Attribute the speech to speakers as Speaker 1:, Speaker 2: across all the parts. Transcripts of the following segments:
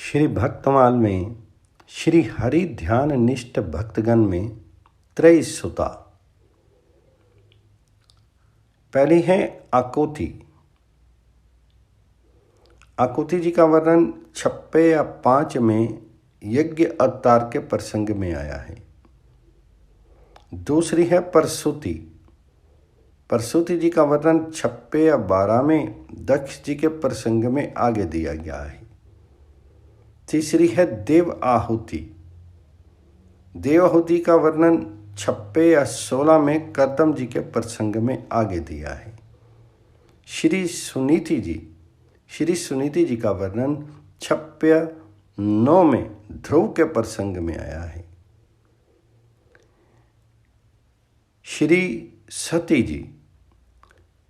Speaker 1: श्री भक्तमाल में श्री हरि ध्यान निष्ठ भक्तगण में त्रय सुता। पहली है आकोति। आकोति जी का वर्णन 6 या 5 में यज्ञ अवतार के प्रसंग में आया है। दूसरी है परसुति। परसुति जी का वर्णन 6 या 12 में दक्ष जी के प्रसंग में आगे दिया गया है। तीसरी है देव आहुति। देव आहुति का वर्णन 6 या 16 में कर्दम जी के प्रसंग में आगे दिया है। श्री सुनीति जी का वर्णन 6 या 9 में ध्रुव के प्रसंग में आया है। श्री सती जी,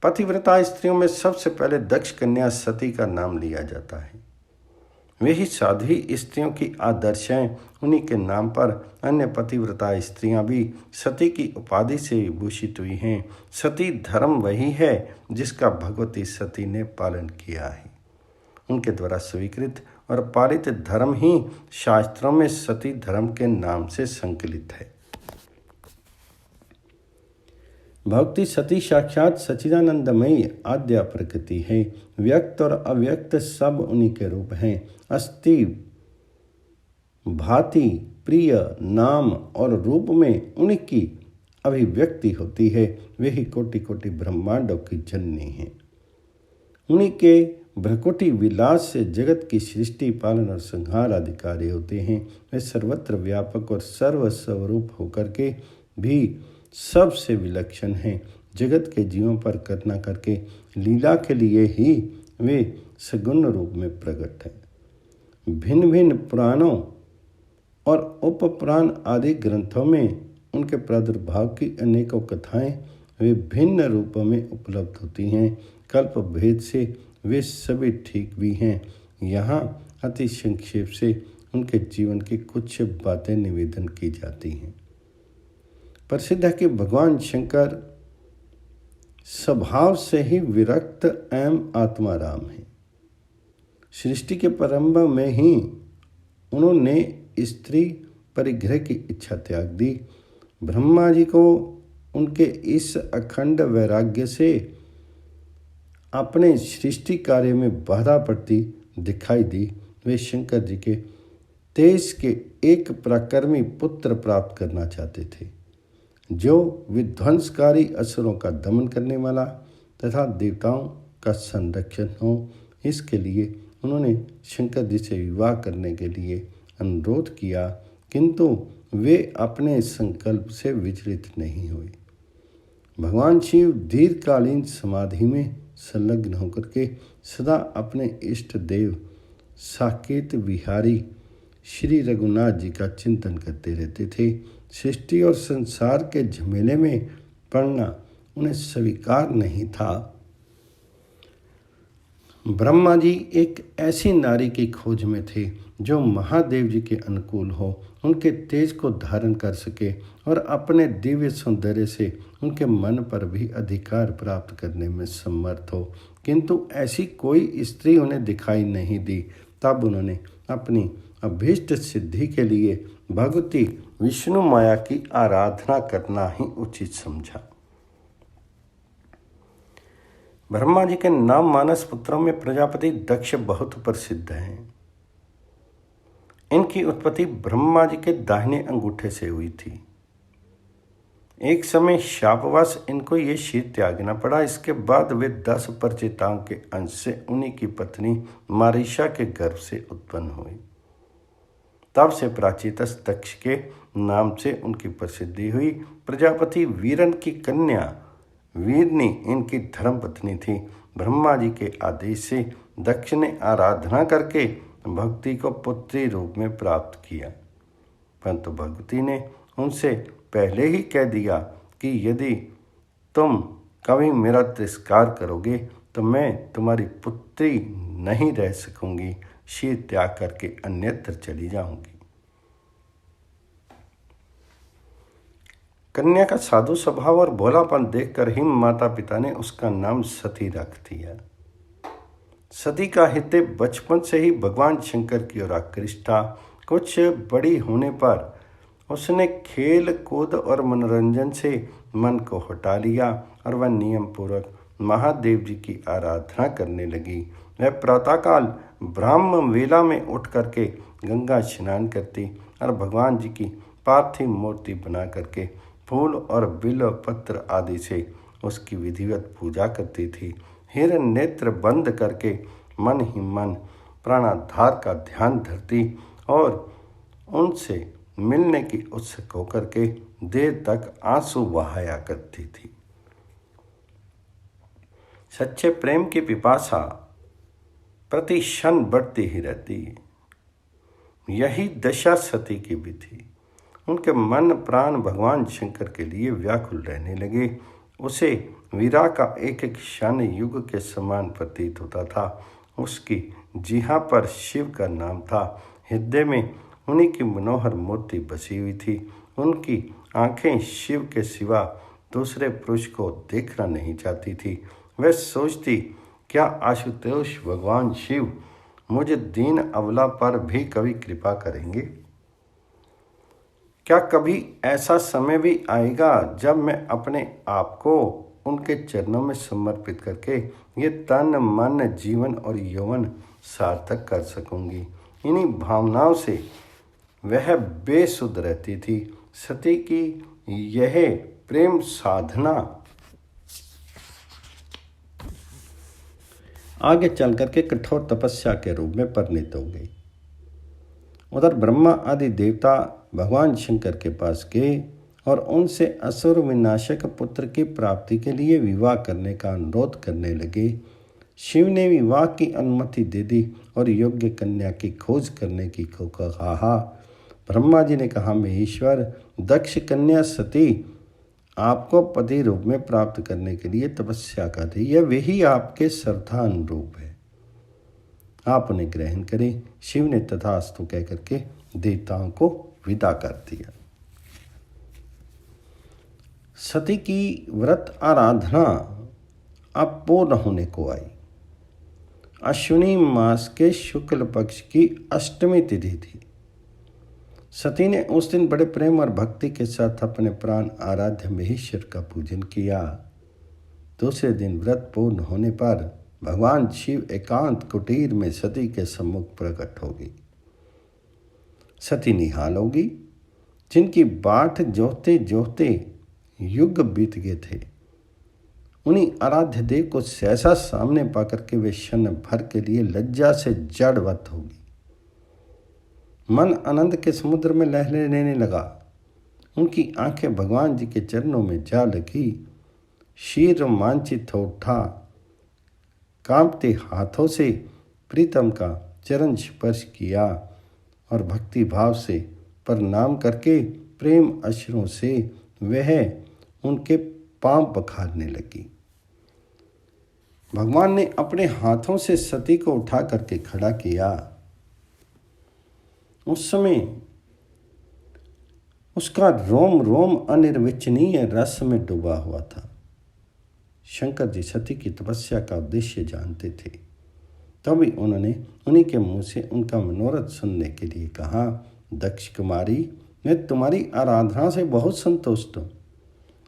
Speaker 1: पतिव्रता स्त्रियों में सबसे पहले दक्ष कन्या सती का नाम लिया जाता है। वे ही साध्वी स्त्रियों की आदर्श हैं। उन्हीं के नाम पर अन्य पतिव्रता स्त्रियां भी सती की उपाधि से भूषित हुई हैं। सती धर्म वही है जिसका भगवती सती ने पालन किया है। उनके द्वारा स्वीकृत और पालित धर्म ही शास्त्रों में सती धर्म के नाम से संकलित है। भक्ति सती साक्षात सच्चिदानंदमयी आद्या प्रकृति है। व्यक्त और अव्यक्त सब उन्हीं के रूप हैं। अस्ति भांति प्रिय नाम और रूप में उनकी अभिव्यक्ति होती है। वे ही कोटि कोटि ब्रह्मांडों की जननी हैं। उन्हीं के भ्रकुटी विलास से जगत की सृष्टि पालन और संहार आदि कार्य होते हैं। वे सर्वत्र व्यापक और सर्वस्वरूप होकर के भी सबसे विलक्षण हैं। जगत के जीवों पर करुणा करके लीला के लिए ही वे सगुण रूप में प्रकट हैं। भिन्न भिन्न पुराणों और उपपुराण आदि ग्रंथों में उनके प्रादुर्भाव की अनेकों कथाएं वे भिन्न रूपों में उपलब्ध होती हैं। कल्प भेद से वे सभी ठीक भी हैं। यहाँ अति संक्षेप से उनके जीवन की कुछ बातें निवेदन की जाती हैं। प्रसिद्ध है कि भगवान शंकर स्वभाव से ही विरक्त एवं आत्माराम है। सृष्टि के प्रारंभ में ही उन्होंने स्त्री परिग्रह की इच्छा त्याग दी। ब्रह्मा जी को उनके इस अखंड वैराग्य से अपने सृष्टि कार्य में बाधा पड़ती दिखाई दी। वे शंकर जी के तेज के एक पराक्रमी पुत्र प्राप्त करना चाहते थे, जो विध्वंसकारी असुरों का दमन करने वाला तथा देवताओं का संरक्षण हो। इसके लिए उन्होंने शंकर जी से विवाह करने के लिए अनुरोध किया, किंतु वे अपने संकल्प से विचलित नहीं हुए। भगवान शिव दीर्घकालीन समाधि में संलग्न होकर के सदा अपने इष्ट देव साकेत विहारी श्री रघुनाथ जी का चिंतन करते रहते थे। सृष्टि और संसार के झमेले में पड़ना उन्हें स्वीकार नहीं था। ब्रह्मा जी एक ऐसी नारी की खोज में थे जो महादेव जी के अनुकूल हो, उनके तेज को धारण कर सके और अपने दिव्य सौंदर्य से उनके मन पर भी अधिकार प्राप्त करने में समर्थ हो, किंतु ऐसी कोई स्त्री उन्हें दिखाई नहीं दी। तब उन्होंने अपनी अभीष्ट सिद्धि के लिए भगवती विष्णु माया की आराधना करना ही उचित समझा। ब्रह्मा जी के नाम मानस पुत्रों में प्रजापति दक्ष बहुत प्रसिद्ध हैं। इनकी उत्पत्ति ब्रह्मा जी के दाहिने अंगूठे से हुई थी। एक समय शापवश इनको ये शीत त्यागना पड़ा। इसके बाद वे 10 प्रचेताओं के अंश से उन्हीं की पत्नी मारीशा के गर्भ से उत्पन्न हुई। तब से प्राचीतस दक्ष के नाम से उनकी प्रसिद्धि हुई। प्रजापति वीरन की कन्या वीरनी इनकी धर्मपत्नी थी। ब्रह्मा जी के आदेश से दक्ष ने आराधना करके भक्ति को पुत्री रूप में प्राप्त किया, परंतु भगवती ने उनसे पहले ही कह दिया कि यदि तुम कभी मेरा तिरस्कार करोगे तो मैं तुम्हारी पुत्री नहीं रह सकूंगी, शीत त्याग करके अन्यत्र चली जाऊंगी। कन्या का साधु स्वभाव और भोलापन देखकर ही माता पिता ने उसका नाम सती रख दिया। सती का हृदय बचपन से ही भगवान शंकर की ओर आकृष्ट था। कुछ बड़ी होने पर उसने खेल कूद और मनोरंजन से मन को हटा लिया और वह नियम पूर्वक महादेव जी की आराधना करने लगी। वह प्रातःकाल ब्राह्म वेला में उठ करके गंगा स्नान करती और भगवान जी की पार्थिव मूर्ति बना करके फूल और बिल्व पत्र आदि से उसकी विधिवत पूजा करती थी। हिरण नेत्र बंद करके मन ही मन प्राणाधार का ध्यान धरती और उनसे मिलने की उत्सुक होकर के देर तक आंसू बहाया करती थी। सच्चे प्रेम की पिपासा प्रति क्षण बढ़ती ही रहती है। यही दशा सती की भी थी। उनके मन प्राण भगवान शंकर के लिए व्याकुल रहने लगे। उसे वीरा का एक एक क्षण युग के समान प्रतीत होता था। उसकी जिह्वा पर शिव का नाम था। हृदय में उन्हीं की मनोहर मूर्ति बसी हुई थी। उनकी आंखें शिव के सिवा दूसरे पुरुष को देखना नहीं चाहती थी। वह सोचती, क्या आशुतोष भगवान शिव मुझे दीन अबला पर भी कभी कृपा करेंगे? क्या कभी ऐसा समय भी आएगा जब मैं अपने आप को उनके चरणों में समर्पित करके ये तन मन जीवन और यौवन सार्थक कर सकूंगी? इन्हीं भावनाओं से वह बेसुध रहती थी। सती की यह प्रेम साधना आगे चल करके कठोर तपस्या के रूप में परिणित हो गई। उधर ब्रह्मा आदि देवता भगवान शंकर के पास गए और उनसे असुर विनाशक पुत्र की प्राप्ति के लिए विवाह करने का अनुरोध करने लगे। शिव ने विवाह की अनुमति दे दी और योग्य कन्या की खोज करने की को कहा। ब्रह्मा जी ने कहा, मैं ईश्वर दक्ष कन्या सती आपको पति रूप में प्राप्त करने के लिए तपस्या कर रही है। वही आपके श्रद्धा अनुरूप है, आप उन्हें ग्रहण करें। शिव ने तथास्तु कह करके देवताओं को विदा कर दिया। सती की व्रत आराधना अब पूर्ण होने को आई। अश्विनी मास के शुक्ल पक्ष की अष्टमी तिथि थी। सती ने उस दिन बड़े प्रेम और भक्ति के साथ अपने प्राण आराध्य महेश्वर का पूजन किया। दूसरे दिन व्रत पूर्ण होने पर भगवान शिव एकांत कुटीर में सती के सम्मुख प्रकट होगी। सती निहाल होगी, जिनकी बाट जोहते जोहते युग बीत गए थे। उन्हीं आराध्य देव को सहसा सामने पाकर के वे क्षण भर के लिए लज्जा से जड़वत होगी। मन आनंद के समुद्र में लहरें लेने लगा। उनकी आंखें भगवान जी के चरणों में जा लगी। शीर रोमांचित हो उठा। कांपते हाथों से प्रीतम का चरण स्पर्श किया और भक्ति भाव से प्रणाम करके प्रेम अश्रुओं से वह उनके पांव पखारने लगी। भगवान ने अपने हाथों से सती को उठा करके खड़ा किया। उस समय उसका रोम रोम अनिर्वचनीय रस में डूबा हुआ था। शंकर जी सती की तपस्या का उद्देश्य जानते थे, तभी उन्होंने उन्हीं के मुंह से उनका मनोरथ सुनने के लिए कहा, दक्ष कुमारी, मैं तुम्हारी आराधना से बहुत संतुष्ट हूँ।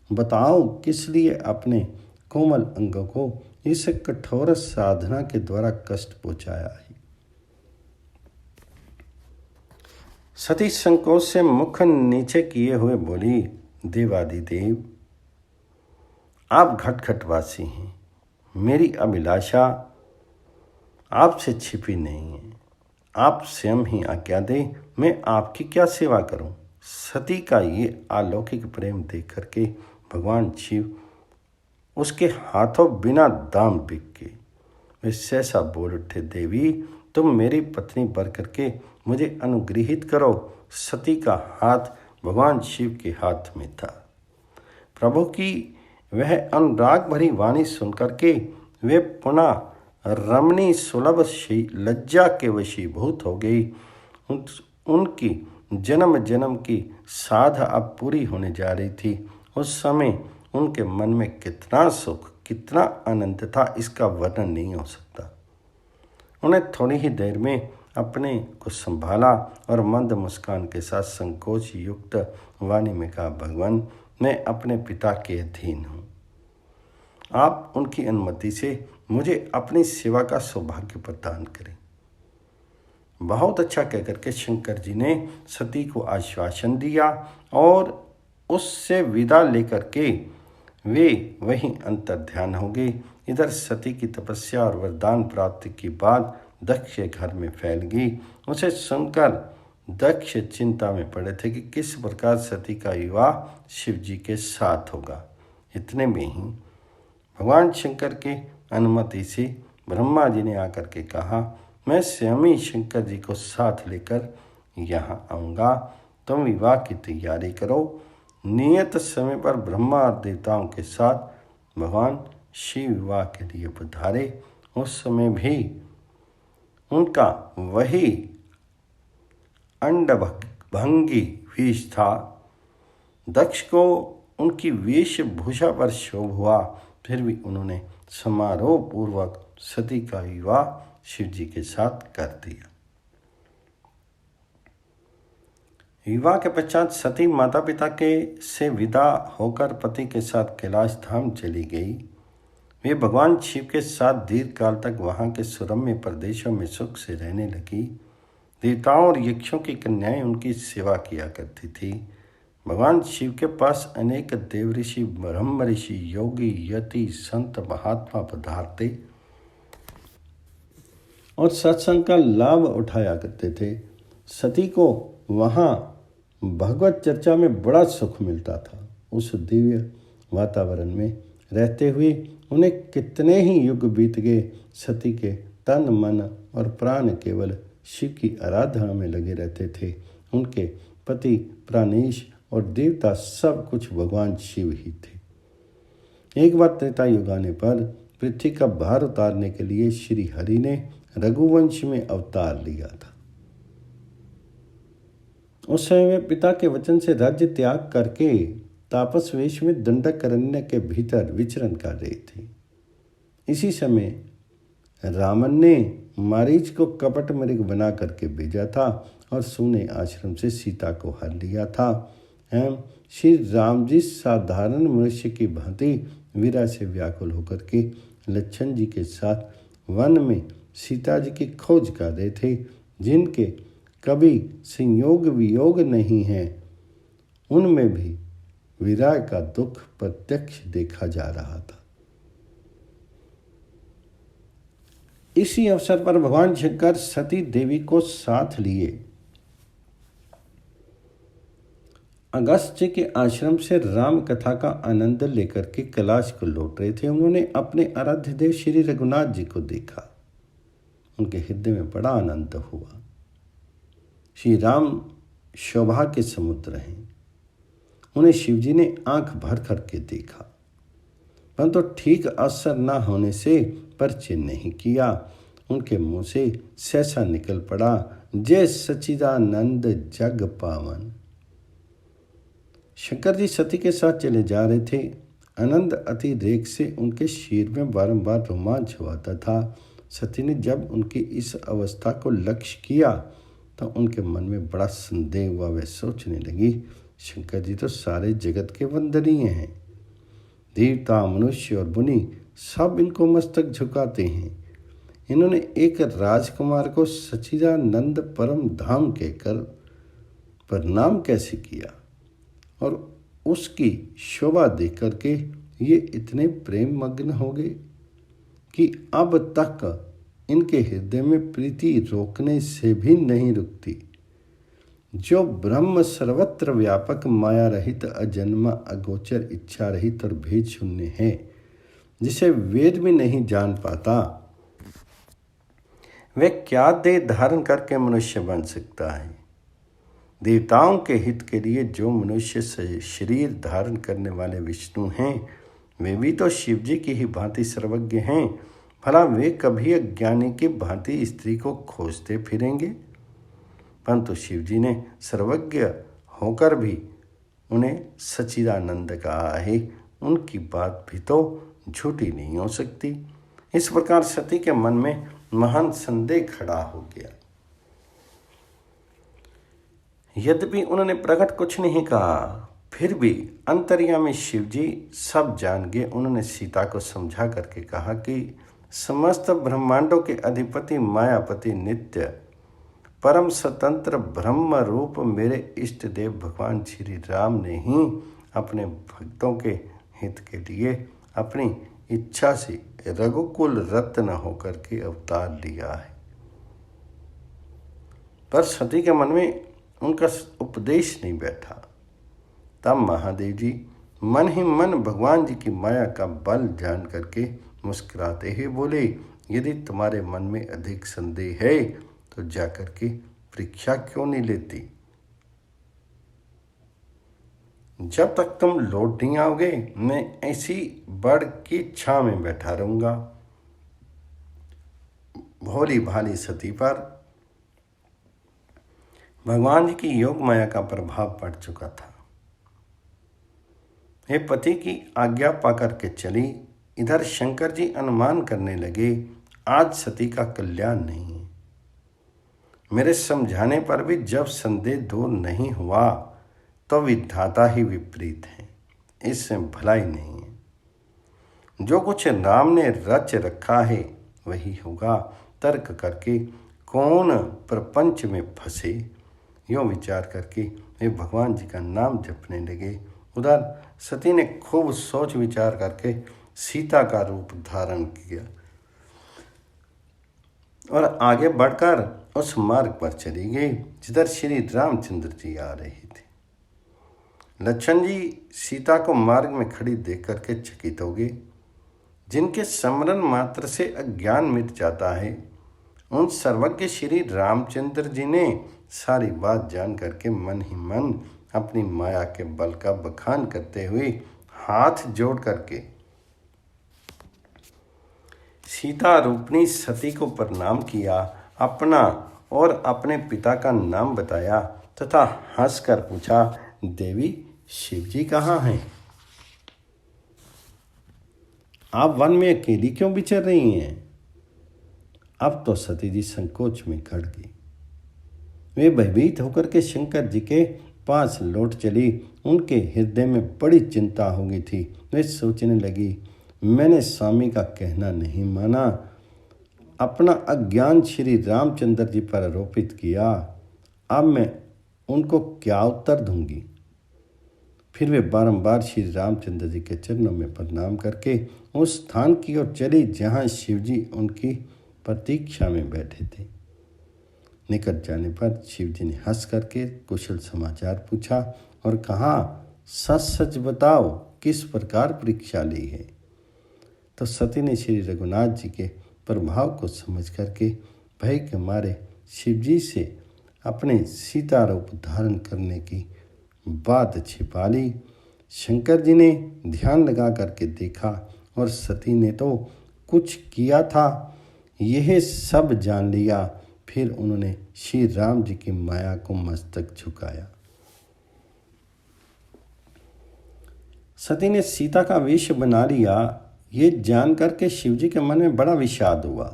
Speaker 1: बताओ किस लिए अपने कोमल अंगों को इस कठोर साधना के द्वारा कष्ट पहुँचाया है। सती संकोच से मुख नीचे किए हुए बोली, देवादिदेव, आप घटघटवासी हैं। मेरी अभिलाषा आपसे छिपी नहीं है। आप स्वयं ही आज्ञा दें, मैं आपकी क्या सेवा करूं। सती का ये अलौकिक प्रेम देख करके भगवान शिव उसके हाथों बिना दाम बिक गए। वे सहसा बोल उठे, देवी, तुम मेरी पत्नी बन करके मुझे अनुग्रहित करो। सती का हाथ भगवान शिव के हाथ में था। प्रभु की वह अनुराग भरी वाणी सुनकर के वे पुनः रमणी सुलभ लज्जा के वशीभूत हो गई। उनकी जन्म जन्म की साध अब पूरी होने जा रही थी। उस समय उनके मन में कितना सुख, कितना आनंद था, इसका वर्णन नहीं हो सकता। उन्हें थोड़ी ही देर में अपने को संभाला और मंद मुस्कान के साथ संकोच युक्त वाणी में कहा, भगवान, मैं अपने पिता के अधीन हूँ। आप उनकी अनुमति से मुझे अपनी सेवा का सौभाग्य प्रदान करें। बहुत अच्छा कहकर के शंकर जी ने सती को आश्वासन दिया और उससे विदा लेकर के वे वहीं अंतर्ध्यान हो गए। इधर सती की तपस्या और वरदान प्राप्ति के बाद दक्ष के घर में फैल गई। उसे सुनकर दक्ष चिंता में पड़े थे कि किस प्रकार सती का विवाह शिव जी के साथ होगा। इतने में ही भगवान शंकर के अनुमति से ब्रह्मा जी ने आकर के कहा, मैं स्वयं ही शंकर जी को साथ लेकर यहाँ आऊँगा, तुम विवाह की तैयारी करो। नियत समय पर ब्रह्मा और देवताओं के साथ भगवान शिव विवाह के लिए पधारे। उस समय भी उनका वही अंडभंगी वेश था। दक्ष को उनकी वेशभूषा पर क्षोभ हुआ, फिर भी उन्होंने समारोह पूर्वक सती का विवाह शिव जी के साथ कर दिया। विवाह के पश्चात सती माता पिता के से विदा होकर पति के साथ कैलाश धाम चली गई। वे भगवान शिव के साथ दीर्घ काल तक वहाँ के सुरम्य प्रदेशों में सुख से रहने लगी। देवताओं और यक्षों की कन्याएं उनकी सेवा किया करती थी। भगवान शिव के पास अनेक देव ऋषि, ब्रह्म ऋषि, योगी, यति, संत, महात्मा पधारते और सत्संग का लाभ उठाया करते थे। सती को वहाँ भगवत चर्चा में बड़ा सुख मिलता था। उस दिव्य वातावरण में रहते हुए उन्हें कितने ही युग बीत गए। सती के तन, मन और प्राण केवल शिव की आराधना में लगे रहते थे। उनके पति, प्राणेश और देवता सब कुछ भगवान शिव ही थे। एक बार त्रेता युग आने पर पृथ्वी का भार उतारने के लिए श्री हरि ने रघुवंश में अवतार लिया था। उस समय वे पिता के वचन से राज्य त्याग करके तापस वेश में दंडकारण्य के भीतर विचरण कर रहे थे। इसी समय रावण ने मारीच को कपट मृग बना करके भेजा था और सूने आश्रम से सीता को हर लिया था। एवं श्री राम जी साधारण मनुष्य की भांति वीरा से व्याकुल होकर के लक्ष्मण जी के साथ वन में सीता जी की खोज कर रहे थे, जिनके कभी संयोग वियोग नहीं है। उनमें भी वीरा का दुख प्रत्यक्ष देखा जा रहा था। इसी अवसर पर भगवान शंकर सती देवी को साथ लिए अगस्त्य के आश्रम से राम कथा का आनंद लेकर के कैलाश को लौट रहे थे। उन्होंने अपने आराध्य देव श्री रघुनाथ जी को देखा। उनके हृदय में बड़ा आनंद हुआ। श्री राम शोभा के समुद्र हैं। उन्हें शिवजी ने आंख भर करके देखा, परंतु ठीक असर न होने से परिचय नहीं किया। उनके मुंह से सहसा निकल पड़ा, जय सच्चिदानंद जग पावन। शंकर जी सती के साथ चले जा रहे थे। आनंद अतिरेक से उनके शरीर में बारंबार रोमांच होता था। सती ने जब उनकी इस अवस्था को लक्ष्य किया तो उनके मन में बड़ा संदेह हुआ। वे सोचने लगी, शंकर जी तो सारे जगत के वंदनीय हैं। देवता, मनुष्य और मुनि सब इनको मस्तक झुकाते हैं। इन्होंने एक राजकुमार को सच्चिदानंद परम धाम कहकर प्रणाम कैसे किया और उसकी शोभा देख करके ये इतने प्रेम मग्न हो गए कि अब तक इनके हृदय में प्रीति रोकने से भी नहीं रुकती। जो ब्रह्म सर्वत्र व्यापक, माया रहित, अजन्मा, अगोचर, इच्छा रहित और भेद शून्य है, जिसे वेद भी नहीं जान पाता, वे क्या देह धारण करके मनुष्य बन सकता है। देवताओं के हित के लिए जो मनुष्य से शरीर धारण करने वाले विष्णु हैं, वे भी तो शिव जी की ही भांति सर्वज्ञ हैं। भला वे कभी अज्ञानी की भांति स्त्री को खोजते फिरेंगे? परंतु शिव जी ने सर्वज्ञ होकर भी उन्हें सच्चिदानंद कहा है। उनकी बात भी तो झूठी नहीं हो सकती। इस प्रकार सती के मन में महान संदेह खड़ा हो गया। यद्यपि उन्होंने प्रकट कुछ नहीं कहा, फिर भी अंतर्यामी शिवजी सब जान गए। उन्होंने सीता को समझा करके कहा कि समस्त ब्रह्मांडों के अधिपति मायापति नित्य परम स्वतंत्र ब्रह्म रूप मेरे इष्ट देव भगवान श्री राम ने ही अपने भक्तों के हित के लिए अपनी इच्छा से रघुकुल रत्न होकर के अवतार लिया है। पर सती के मन में उनका उपदेश नहीं बैठा। तब महादेव जी मन ही मन भगवान जी की माया का बल जान करके मुस्कुराते ही बोले, यदि तुम्हारे मन में अधिक संदेह है तो जाकर के परीक्षा क्यों नहीं लेती? जब तक तुम लौट नहीं आओगे मैं ऐसी बड़ की छां में बैठा रहूंगा। भोली भाली सती पर भगवान जी की योग माया का प्रभाव पड़ चुका था। हे पति की आज्ञा पाकर के चली। इधर शंकर जी अनुमान करने लगे, आज सती का कल्याण नहीं है। मेरे समझाने पर भी जब संदेह दूर नहीं हुआ तो विधाता ही विपरीत है, इसमें भलाई नहीं है। जो कुछ राम ने रच रखा है वही होगा। तर्क करके कौन प्रपंच में फंसे, यूँ विचार करके वे भगवान जी का नाम जपने लगे। उधर सती ने खूब सोच विचार करके सीता का रूप धारण किया और आगे बढ़कर उस मार्ग पर चली गई जिधर श्री रामचंद्र जी आ रहे थे। लक्ष्मण जी सीता को मार्ग में खड़ी देख करके चकित हो गए। जिनके स्मरण मात्र से अज्ञान मिट जाता है, उन सर्वज्ञ श्री रामचंद्र जी ने सारी बात जान करके मन ही मन अपनी माया के बल का बखान करते हुए हाथ जोड़ करके सीता रूपणी सती को प्रणाम किया, अपना और अपने पिता का नाम बताया तथा हंसकर पूछा, देवी शिवजी कहाँ हैं? आप वन में अकेली क्यों विचर रही हैं? अब तो सती जी संकोच में खड़ गई। वे भयभीत होकर के शंकर जी के पास लौट चली। उनके हृदय में बड़ी चिंता हो गई थी। वे सोचने लगी, मैंने स्वामी का कहना नहीं माना, अपना अज्ञान श्री रामचंद्र जी पर आरोपित किया, अब मैं उनको क्या उत्तर दूंगी? फिर वे बारंबार श्री रामचंद्र जी के चरणों में प्रणाम करके उस स्थान की ओर चली जहाँ शिवजी उनकी प्रतीक्षा में बैठे थे। निकट जाने पर शिवजी ने हंस करके कुशल समाचार पूछा और कहा, सच सच बताओ किस प्रकार परीक्षा ली है? तो सती ने श्री रघुनाथ जी के प्रभाव को समझ करके भय के मारे शिवजी से अपने सीता रूप धारण करने की बात छिपा ली। शंकर जी ने ध्यान लगा करके देखा और सती ने तो कुछ किया था यह सब जान लिया। फिर उन्होंने श्री राम जी की माया को मस्तक झुकाया। सती ने सीता का वेश बना लिया। ये जान करके शिवजी के मन में बड़ा विषाद हुआ।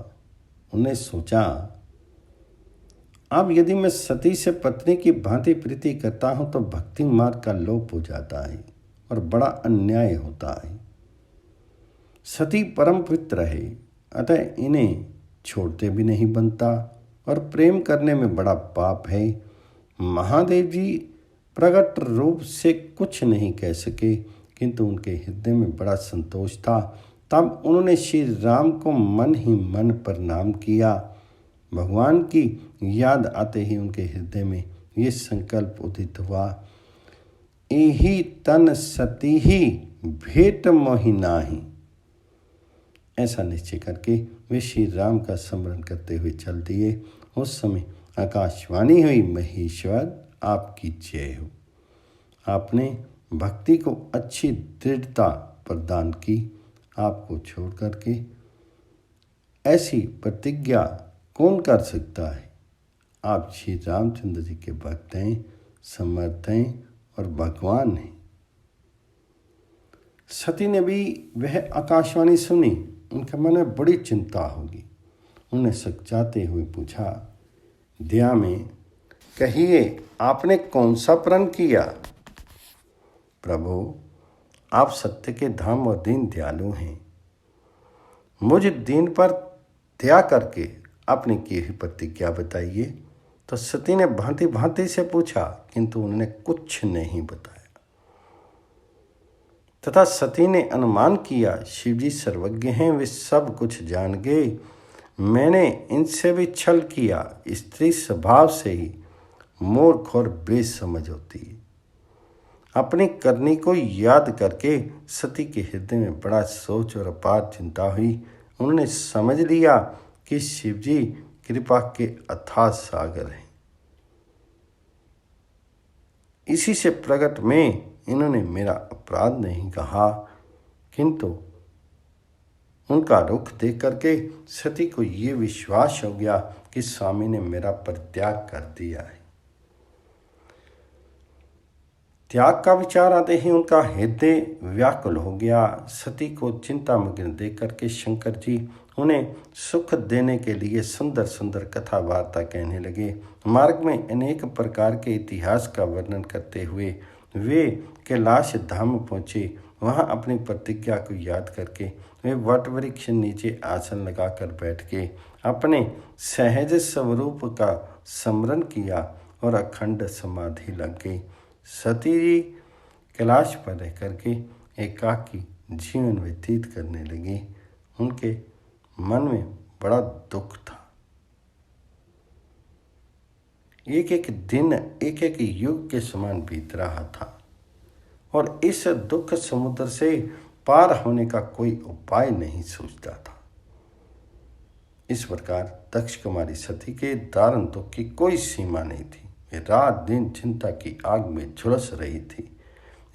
Speaker 1: उन्हें सोचा, अब यदि मैं सती से पत्नी की भांति प्रीति करता हूं तो भक्ति मार्ग का लोप हो जाता है और बड़ा अन्याय होता है। सती परम पवित्र है, अतः इन्हें छोड़ते भी नहीं बनता और प्रेम करने में बड़ा पाप है। महादेव जी प्रकट रूप से कुछ नहीं कह सके, किंतु उनके हृदय में बड़ा संतोष था। तब उन्होंने श्री राम को मन ही मन प्रणाम किया। भगवान की याद आते ही उनके हृदय में ये संकल्प उदित हुआ, एही तन सती ही भेंट मोहि नाहि। ऐसा निश्चय करके वे श्री राम का स्मरण करते हुए चल दिए। उस समय आकाशवाणी हुई, महेश्वर आपकी जय हो। आपने भक्ति को अच्छी दृढ़ता प्रदान की। आपको छोड़ करके ऐसी प्रतिज्ञा कौन कर सकता है? आप श्री रामचंद्र जी के भक्त हैं, समर्थ हैं और भगवान हैं। सती ने भी वह आकाशवाणी सुनी। उनके मन में बड़ी चिंता होगी। उन्हें सचाते हुए पूछा, दया में कहिए, आपने कौन सा प्रण किया? प्रभु, आप सत्य के धाम और दीन दयालु हैं। मुझ दीन पर दया करके अपनी की हुई प्रतिज्ञा बताइए। तो सती ने भांति भांति से पूछा, किंतु उन्होंने कुछ नहीं बताया। तथा सती ने अनुमान किया, शिवजी सर्वज्ञ हैं, वे सब कुछ जान गए। मैंने इनसे भी छल किया। स्त्री स्वभाव से ही मूर्ख और बेसमझ होती है। अपनी करनी को याद करके सती के हृदय में बड़ा सोच और अपार चिंता हुई। उन्होंने समझ लिया कि शिवजी कृपा के अथाह सागर हैं। इसी से प्रकट में इन्होंने मेरा अपराध नहीं कहा, किंतु उनका रुख देख करके सती को ये विश्वास हो गया कि स्वामी ने मेरा परित्याग कर दिया है। त्याग का विचार आते ही उनका हृदय व्याकुल हो गया। सती को चिंता मग्न देख करके शंकर जी उन्हें सुख देने के लिए सुंदर सुंदर कथा वार्ता कहने लगे। मार्ग में अनेक प्रकार के इतिहास का वर्णन करते हुए वे कैलाश धाम पहुँचे। वहाँ अपनी प्रतिज्ञा को याद करके वे वट वृक्ष नीचे आसन लगाकर बैठ के अपने सहज स्वरूप का स्मरण किया और अखंड समाधि लग गई। सती जी कैलाश पर रह करके एकाकी जीवन व्यतीत करने लगी। उनके मन में बड़ा दुख था। एक एक दिन एक एक युग के समान बीत रहा था और इस दुख समुद्र से पार होने का कोई उपाय नहीं सूझता था। इस प्रकार दक्ष कुमारी सती के दारुण दुख की कोई सीमा नहीं थी। वे रात दिन चिंता की आग में झुलस रही थी।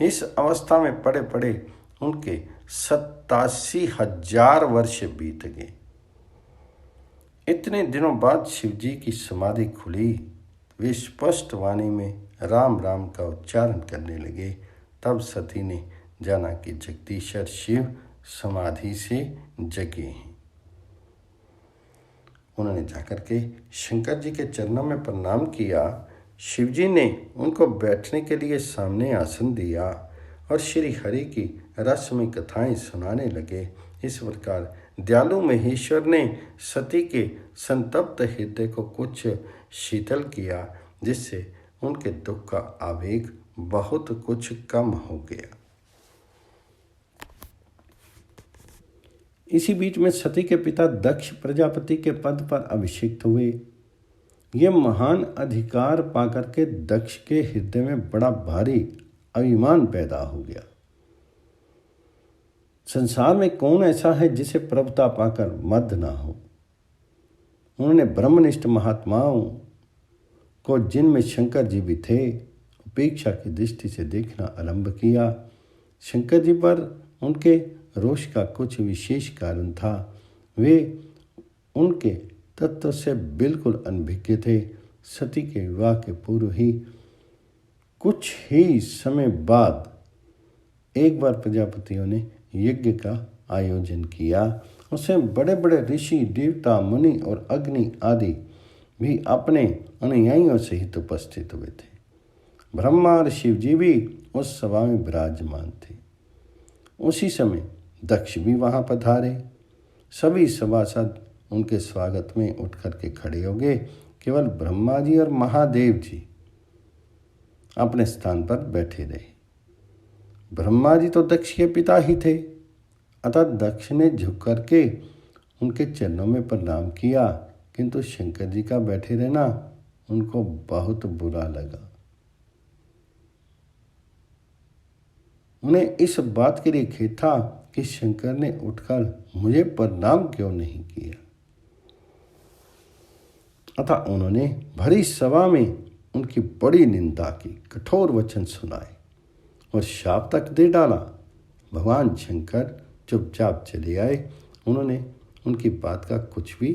Speaker 1: इस अवस्था में पड़े पड़े उनके 87,000 वर्ष बीत गए। इतने दिनों बाद शिवजी की समाधि खुली। वे स्पष्ट वाणी में राम राम का उच्चारण करने लगे। तब सती ने जाना कि जगदीश्वर शिव समाधि से जगे हैं। उन्होंने जाकर के शंकर जी के चरणों में प्रणाम किया। शिवजी ने उनको बैठने के लिए सामने आसन दिया और श्री हरि की रसमयी कथाएं सुनाने लगे। इस प्रकार दयालु महेश्वर ने सती के संतप्त हृदय को कुछ शीतल किया, जिससे उनके दुख का आवेग बहुत कुछ कम हो गया। इसी बीच में सती के पिता दक्ष प्रजापति के पद पर अभिषिक्त हुए। ये महान अधिकार पाकर के दक्ष के हृदय में बड़ा भारी अभिमान पैदा हो गया। संसार में कौन ऐसा है जिसे प्रभुता पाकर मद ना हो। उन्होंने ब्रह्मनिष्ठ महात्माओं को, जिनमें शंकर जी भी थे, उपेक्षा की दृष्टि से देखना आरंभ किया। शंकर जी पर उनके रोष का कुछ विशेष कारण था। वे उनके तत्व से बिल्कुल अनभिज्ञ थे। सती के विवाह के पूर्व ही कुछ ही समय बाद एक बार प्रजापतियों ने यज्ञ का आयोजन किया। उसमें बड़े बड़े ऋषि, देवता, मुनि और अग्नि आदि भी अपने अनुयायियों सहित उपस्थित हुए थे। ब्रह्मा और शिव जी भी उस सभा में विराजमान थे। उसी समय दक्ष भी वहां पधारे। सभी सभासद उनके स्वागत में उठ करके खड़े हो गए। केवल ब्रह्मा जी और महादेव जी अपने स्थान पर बैठे रहे। ब्रह्मा जी तो दक्ष के पिता ही थे, अतः दक्ष ने झुक करके उनके चरणों में प्रणाम किया, किंतु शंकर जी का बैठे रहना उनको बहुत बुरा लगा। उन्हें इस बात के लिए खेद था कि शंकर ने उठकर मुझे प्रणाम क्यों नहीं किया। अतः उन्होंने भरी सभा में उनकी बड़ी निंदा की, कठोर वचन सुनाए और शाप तक दे डाला। भगवान शंकर चुपचाप चले आए। उन्होंने उनकी बात का कुछ भी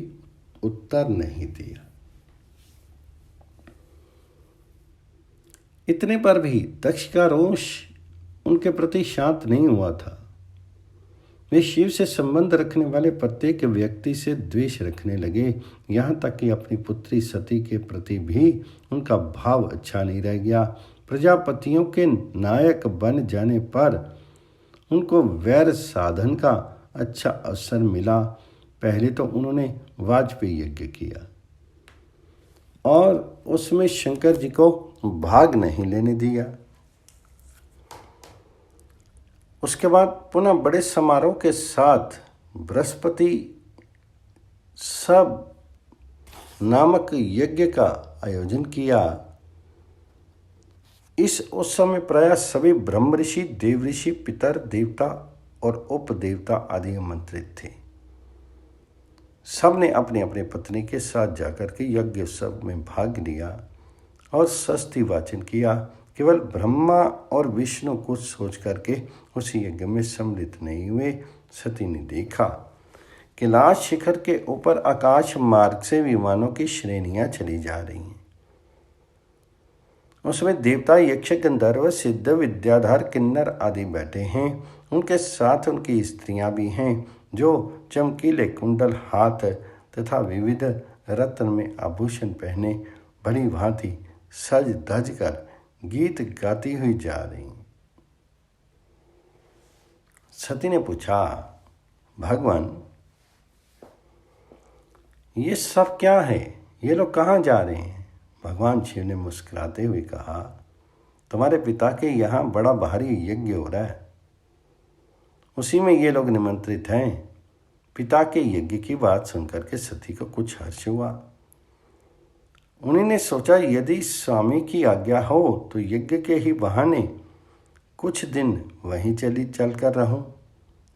Speaker 1: उत्तर नहीं दिया। इतने पर भी दक्ष का रोष उनके प्रति शांत नहीं हुआ था। वे शिव से संबंध रखने वाले प्रत्येक व्यक्ति से द्वेष रखने लगे। यहाँ तक कि अपनी पुत्री सती के प्रति भी उनका भाव अच्छा नहीं रह गया। प्रजापतियों के नायक बन जाने पर उनको वैर साधन का अच्छा अवसर मिला। पहले तो उन्होंने वाजपेयी यज्ञ किया और उसमें शंकर जी को भाग नहीं लेने दिया। उसके बाद पुनः बड़े समारोह के साथ बृहस्पति सब नामक यज्ञ का आयोजन किया। इस उत्सव में प्रायः सभी ब्रह्म ऋषि, देव ऋषि, पितर देवता और उपदेवता आदि आमंत्रित थे। सब ने अपनी अपनी पत्नी के साथ जाकर के यज्ञ उत्सव में भाग लिया और षष्ठी वाचन किया। केवल ब्रह्मा और विष्णु कुछ सोच करके उस यज्ञ में सम्मिलित नहीं हुए। सती ने देखा कैलाश शिखर के ऊपर आकाश मार्ग से विमानों की श्रेणियां चली जा रही हैं। उसमें देवता, यक्ष, गंधर्व, सिद्ध, विद्याधर, किन्नर आदि बैठे हैं। उनके साथ उनकी स्त्रियां भी हैं जो चमकीले कुंडल हाथ तथा विविध रत्न में आभूषण पहने बड़ी भांति सज धज कर गीत गाती हुई जा रही। सती ने पूछा, भगवान ये सब क्या है? ये लोग कहाँ जा रहे हैं? भगवान शिव ने मुस्कुराते हुए कहा, तुम्हारे पिता के यहाँ बड़ा भारी यज्ञ हो रहा है, उसी में ये लोग निमंत्रित हैं। पिता के यज्ञ की बात सुनकर के सती को कुछ हर्ष हुआ। उन्होंने सोचा यदि स्वामी की आज्ञा हो तो यज्ञ के ही बहाने कुछ दिन वहीं चल कर रहूं।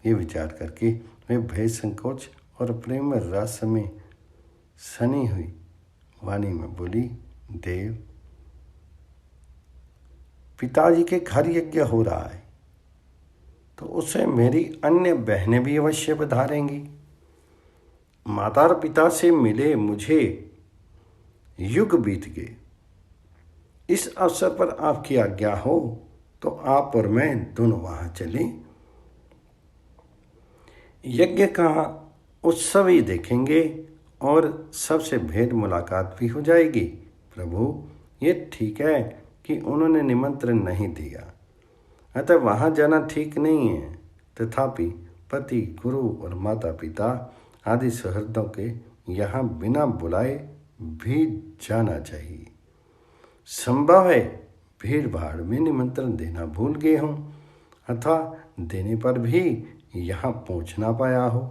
Speaker 1: ये विचार करके वे भय, संकोच और प्रेम रस में सनी हुई वाणी में बोली, देव, पिताजी के घर यज्ञ हो रहा है तो उसे मेरी अन्य बहनें भी अवश्य पधारेंगी। माता और पिता से मिले मुझे युग बीत गए। इस अवसर पर आपकी आज्ञा हो तो आप और मैं दोनों वहां चलें। यज्ञ का उत्सव ही देखेंगे और सबसे भेंट मुलाकात भी हो जाएगी। प्रभु, ये ठीक है कि उन्होंने निमंत्रण नहीं दिया, अतः वहाँ जाना ठीक नहीं है। तथापि पति, गुरु और माता पिता आदि सहृदयों के यहाँ बिना बुलाए भी जाना चाहिए। संभव है भीड़ भाड़ में निमंत्रण देना भूल गए हों अथवा देने पर भी यहाँ पहुँच ना पाया हो।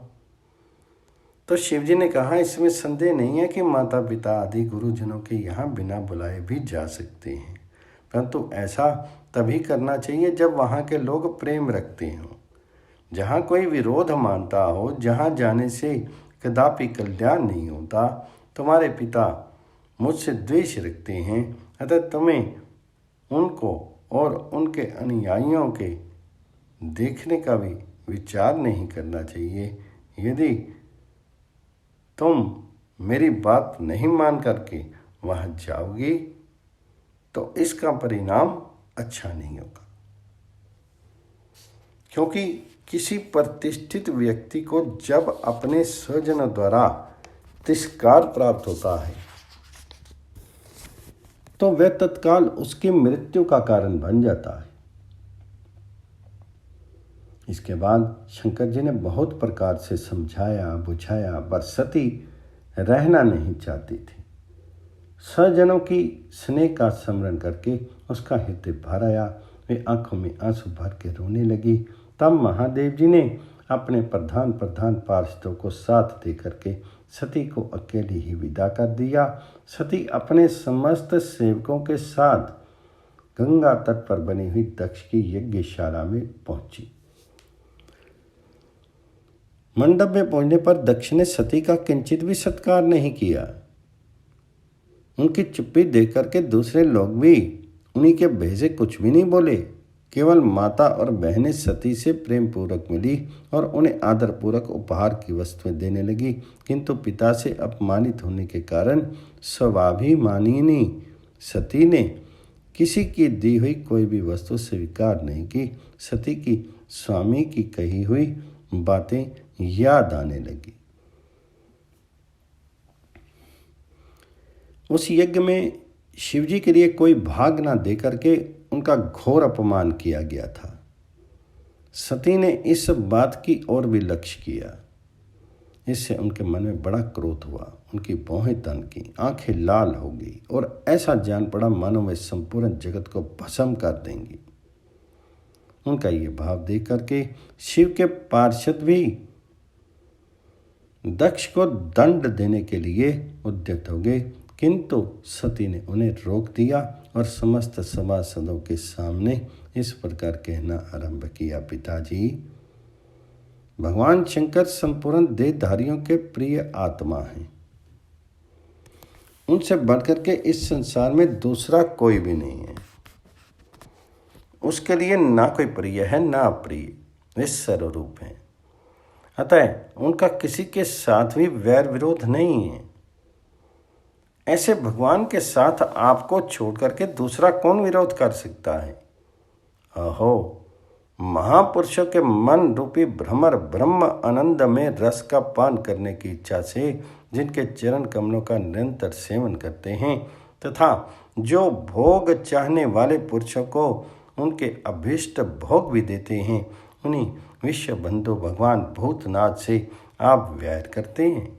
Speaker 1: तो शिवजी ने कहा, इसमें संदेह नहीं है कि माता पिता आदि गुरुजनों के यहाँ बिना बुलाए भी जा सकते हैं, परंतु ऐसा तभी करना चाहिए जब वहाँ के लोग प्रेम रखते हों। जहाँ कोई विरोध मानता हो, जहाँ जाने से कदापि कल्याण नहीं होता। तुम्हारे पिता मुझसे द्वेष रखते हैं, अतः तुम्हें उनको और उनके अनुयायियों के देखने का भी विचार नहीं करना चाहिए। यदि तुम मेरी बात नहीं मान करके वहाँ जाओगी तो इसका परिणाम अच्छा नहीं होगा, क्योंकि किसी प्रतिष्ठित व्यक्ति को जब अपने स्वजनों द्वारा तिरस्कार प्राप्त होता है तो वह तत्काल उसकी मृत्यु का कारण बन जाता है। इसके बाद शंकर जी ने बहुत प्रकार से समझाया बुझाया, पर सती रहना नहीं चाहती थी। स्वजनों की स्नेह का स्मरण करके उसका हृदय भर आया। वे आंखों में आंसू भर के रोने लगी। तब महादेव जी ने अपने प्रधान पार्षदों को साथ दे करके सती को अकेली ही विदा कर दिया। सती अपने समस्त सेवकों के साथ गंगा तट पर बनी हुई दक्ष की यज्ञशाला में पहुंची। मंडप में पहुंचने पर दक्ष ने सती का किंचित भी सत्कार नहीं किया। उनकी चुप्पी देख करके दूसरे लोग भी उन्हीं के भेजे कुछ भी नहीं बोले। केवल माता और बहनें सती से प्रेम पूर्वक मिली और उन्हें आदर पूर्वक उपहार की वस्तुएं देने लगी, किंतु पिता से अपमानित होने के कारण स्वाभिमानिनी सती ने किसी की दी हुई कोई भी वस्तु स्वीकार नहीं की। सती की स्वामी की कही हुई बातें याद आने लगी। उस यज्ञ में शिवजी के लिए कोई भाग ना दे करके उनका घोर अपमान किया गया था। सती ने इस बात की ओर भी लक्ष्य किया। इससे उनके मन में बड़ा क्रोध हुआ, उनकी भौहें तनकी, आंखें लाल हो गई और ऐसा जान पड़ा मानो वे संपूर्ण जगत को भस्म कर देंगी। उनका ये भाव देख करके शिव के पार्षद भी दक्ष को दंड देने के लिए उद्यत हो गए, किंतु सती ने उन्हें रोक दिया और समस्त सभासदों के सामने इस प्रकार कहना आरंभ किया, पिताजी, भगवान शंकर संपूर्ण देहधारियों के प्रिय आत्मा हैं। उनसे बढ़कर के इस संसार में दूसरा कोई भी नहीं है। उसके लिए ना कोई प्रिय है ना अप्रिय, वे सर्वरूप हैं। अतः उनका किसी के साथ भी वैर विरोध नहीं है। ऐसे भगवान के साथ आपको छोड़ करके दूसरा कौन विरोध कर सकता है? अहो, महापुरुषों के मन रूपी भ्रमर ब्रह्म आनंद में रस का पान करने की इच्छा से जिनके चरण कमलों का निरंतर सेवन करते हैं तथा जो भोग चाहने वाले पुरुषों को उनके अभीष्ट भोग भी देते हैं, उन्हीं विश्व बंधु भगवान भूतनाथ से आप वैर करते हैं।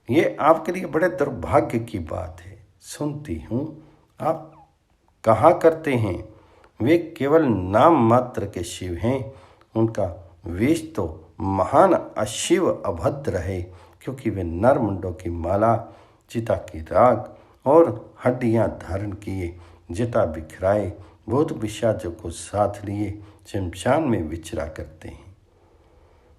Speaker 1: ये आपके लिए बड़े दुर्भाग्य की बात है। सुनती हूँ आप कहा करते हैं वे केवल नाम मात्र के शिव हैं। उनका वेश तो महान अशिव अभद्र है, क्योंकि वे नरमुंडों की माला, चिता की राख और हड्डियां धारण किए, जटा बिखराए, भूत पिशाचों को साथ लिए शमशान में विचरा करते हैं।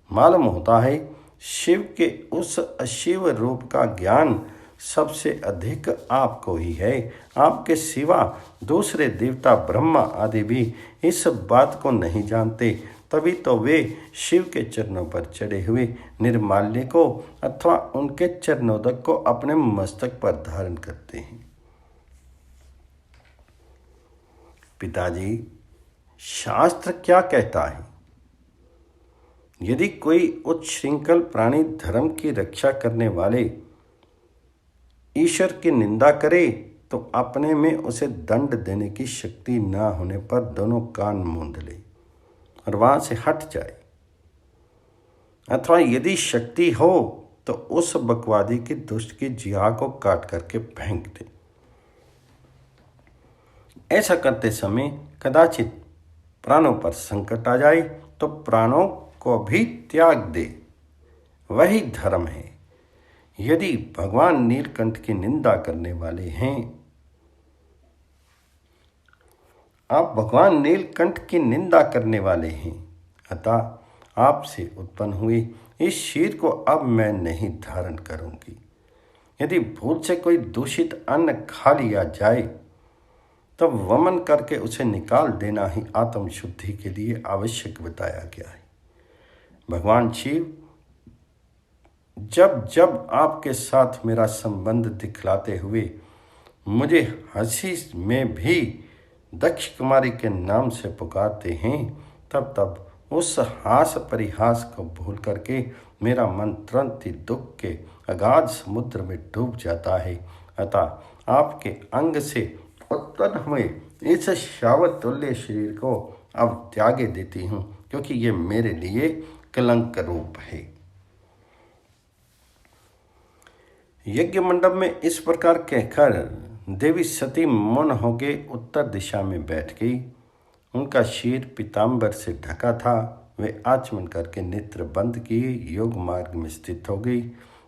Speaker 1: मालूम होता है शिव के उस अशिव रूप का ज्ञान सबसे अधिक आपको ही है। आपके सिवा दूसरे देवता ब्रह्मा आदि भी इस बात को नहीं जानते, तभी तो वे शिव के चरणों पर चढ़े हुए निर्माल्य को अथवा उनके चरणोदक को अपने मस्तक पर धारण करते हैं। पिताजी, शास्त्र क्या कहता है? यदि कोई उच्छृंखल प्राणी धर्म की रक्षा करने वाले ईश्वर की निंदा करे तो अपने में उसे दंड देने की शक्ति ना होने पर दोनों कान मूंद ले और वहां से हट जाए, अथवा यदि शक्ति हो तो उस बकवादी की दुष्ट की जिहा को काट करके फेंक दे। ऐसा करते समय कदाचित प्राणों पर संकट आ जाए तो प्राणों को भी त्याग दे, वही धर्म है। यदि भगवान नीलकंठ की निंदा करने वाले हैं, आप भगवान नीलकंठ की निंदा करने वाले हैं, अतः आपसे उत्पन्न हुए इस शीर को अब मैं नहीं धारण करूंगी। यदि भूल से कोई दूषित अन्न खा लिया जाए तो वमन करके उसे निकाल देना ही आत्म शुद्धि के लिए आवश्यक बताया गया है। भगवान शिव जब जब आपके साथ मेरा संबंध दिखलाते हुए मुझे हंसी में भी दक्ष कुमारी के नाम से पुकारते हैं, तब तब उस हास परिहास को भूल करके मेरा मन तुरंत ही दुख के अगाध समुद्र में डूब जाता है। अतः आपके अंग से उत्पन्न हुए इस शावत तुल्य शरीर को अब त्यागे देती हूँ, क्योंकि ये मेरे लिए कलंक रूप है। यज्ञ मंडप में इस प्रकार कहकर देवी सती मौन होके उत्तर दिशा में बैठ गई। उनका शीर पीताम्बर से ढका था। वे आचमन करके नेत्र बंद किए योग मार्ग में स्थित हो गई।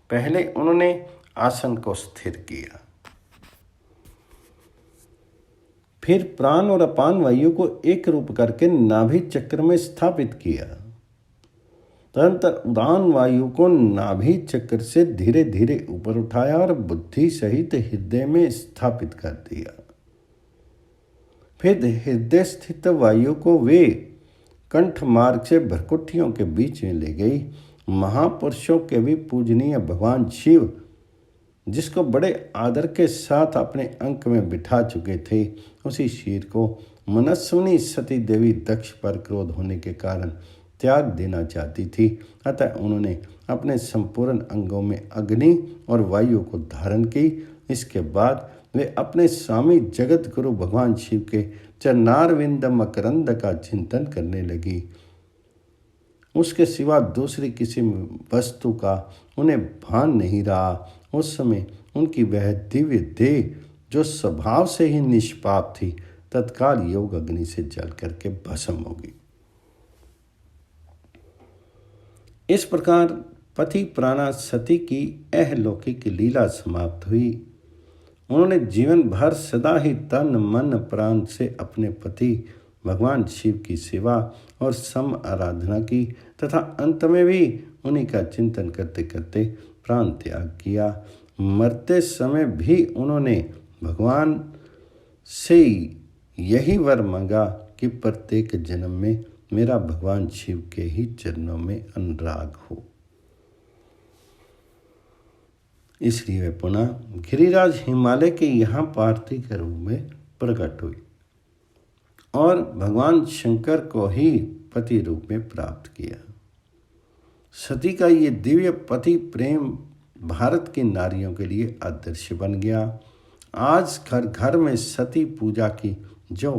Speaker 1: पहले उन्होंने आसन को स्थिर किया, फिर प्राण और अपान वायु को एक रूप करके नाभि चक्र में स्थापित किया। तदनंतर उदान वायु को नाभि चक्र से धीरे धीरे ऊपर उठाया और बुद्धि सहित हृदय में स्थापित कर दिया। फिर हृदय स्थित वायु को वे कंठ मार्ग से भरकुटियों के बीच में ले गई। महापुरुषों के भी पूजनीय भगवान शिव, जिसको बड़े आदर के साथ अपने अंक में बिठा चुके थे, उसी शीर को मनस्विनी सती देवी दक्ष पर क्रोध होने के कारण त्याग देना चाहती थी। अतः उन्होंने अपने संपूर्ण अंगों में अग्नि और वायु को धारण की। इसके बाद वे अपने स्वामी जगत गुरु भगवान शिव के चरणारविंद मकरंद का चिंतन करने लगी। उसके सिवा दूसरी किसी वस्तु का उन्हें भान नहीं रहा। उस समय उनकी वह दिव्य देह जो स्वभाव से ही निष्पाप थी, तत्काल योग अग्नि से जल करके भस्म हो गई। इस प्रकार पति प्राणा सती की अहलौकिक लीला समाप्त हुई। उन्होंने जीवन भर सदा ही तन मन प्राण से अपने पति भगवान शिव की सेवा और सम आराधना की तथा अंत में भी उन्हीं का चिंतन करते करते प्राण त्याग किया। मरते समय भी उन्होंने भगवान से यही वर मांगा कि प्रत्येक जन्म में मेरा भगवान शिव के ही चरणों में अनुराग हो। इसलिए वे पुनः गिरिराज हिमालय के यहाँ पार्थी के रूप में प्रकट हुई और भगवान शंकर को ही पति रूप में प्राप्त किया। सती का ये दिव्य पति प्रेम भारत की नारियों के लिए आदर्श बन गया। आज घर घर में सती पूजा की जो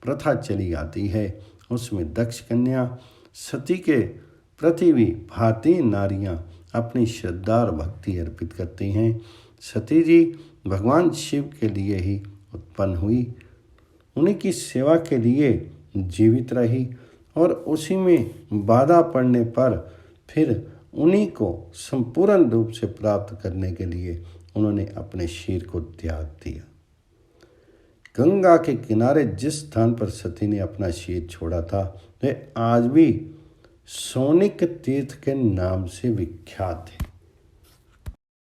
Speaker 1: प्रथा चली आती है, उसमें दक्ष कन्या सती के प्रति भी भारतीय नारियां अपनी श्रद्धा और भक्ति अर्पित करती हैं। सती जी भगवान शिव के लिए ही उत्पन्न हुई, उन्हीं की सेवा के लिए जीवित रही और उसी में बाधा पड़ने पर फिर उन्हीं को संपूर्ण रूप से प्राप्त करने के लिए उन्होंने अपने शरीर को त्याग दिया। गंगा के किनारे जिस स्थान पर सती ने अपना शरीर छोड़ा था, वह आज भी सोनिक तीर्थ के नाम से विख्यात है।